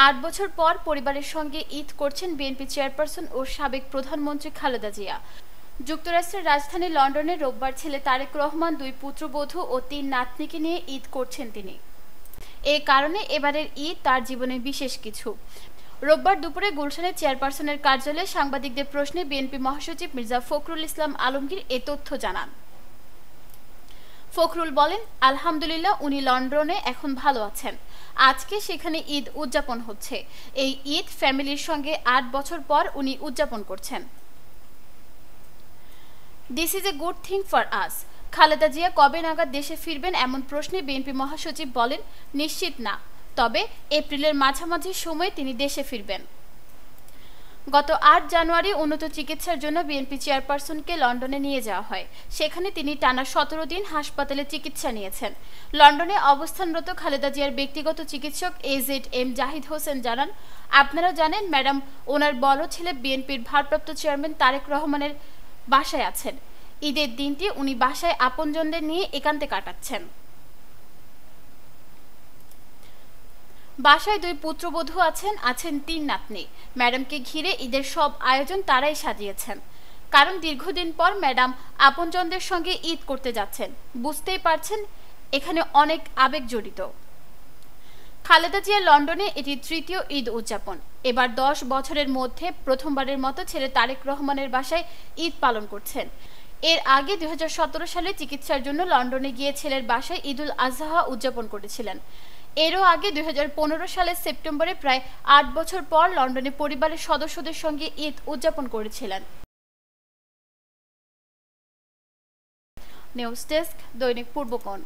৮ বছর পর পরিবারের সঙ্গে ঈদ করছেন বিএনপি চেয়ারপারসন ও সাবেক প্রধানমন্ত্রী খালেদা জিয়া। যুক্তরাষ্ট্রের রাজধানী লন্ডনে রোববার ছেলে তারেক রহমান, 2 পুত্রবধূ ও 3 নাতনিকে নিয়ে ঈদ করছেন তিনি। এ কারণে এবারের ঈদ তার জীবনে বিশেষ কিছু। রোববার দুপুরে গুলশানের চেয়ারপারসনের কার্যালয়ে সাংবাদিকদের প্রশ্নে বিএনপি মহাসচিব মির্জা ফখরুল ইসলাম আলমগীর এ তথ্য জানান। ফখরুল বলেন, আলহামদুলিল্লাহ, উনি লন্ডনে এখন ভালো আছেন। আজকে সেখানে ঈদ উদযাপন হচ্ছে। এই ঈদ ফ্যামিলির সঙ্গে 8 বছর পর উনি উদযাপন করছেন। This is a good thing for us. Khaleda Zia কবে নাগাদ দেশে ফিরবেন এমন প্রশ্নে বিএনপি মহাসচিব বলেন, নিশ্চিত না, তবে এপ্রিলের মাঝামাঝি সময়ে তিনি দেশে ফিরবেন। গত 8 জানুয়ারি উন্নত চিকিৎসার জন্য বিএনপি চেয়ারপারসনকে লন্ডনে নিয়ে যাওয়া হয়। সেখানে তিনি টানা 17 দিন হাসপাতালে চিকিৎসা নিয়েছেন। লন্ডনে অবস্থানরত খালেদা জিয়ার ব্যক্তিগত চিকিৎসক AZM জাহিদ হোসেন জানান, আপনারা জানেন ম্যাডাম, ওনার বড় ছেলে বিএনপির ভারপ্রাপ্ত চেয়ারম্যান তারেক রহমানের বাসায় আছেন। ঈদের দিনটি উনি বাসায় আপনজনদের নিয়ে একান্তে কাটাচ্ছেন। বাসায় 2 পুত্রবধূ আছেন 3 নাতনি। ম্যাডামকে ঘিরে ঈদের সব আয়োজন তারাই সাজিয়েছেন। কারণ দীর্ঘদিন পর ম্যাডাম আপনজনদের সঙ্গে ঈদ করতে যাচ্ছেন। বুঝতেই পারছেন, এখানে অনেক আবেগ জড়িত। খালেদা জিয়া লন্ডনে এটি 3য় ঈদ উদযাপন। এবার 10 বছরের মধ্যে প্রথমবারের মতো ছেলে তারেক রহমানের বাসায় ঈদ পালন করছেন। এর আগে 2017 সালে চিকিৎসার জন্য লন্ডনে গিয়ে ছেলের বাসায় ঈদুল আজহা উদযাপন করেছিলেন। এরও আগে 2015 সালের সেপ্টেম্বরে প্রায় 8 বছর পর লন্ডনে পরিবারের সদস্যদের সঙ্গে ঈদ উদযাপন করেছিলেন। নিউজ ডেস্ক, দৈনিক পূর্বকোণ।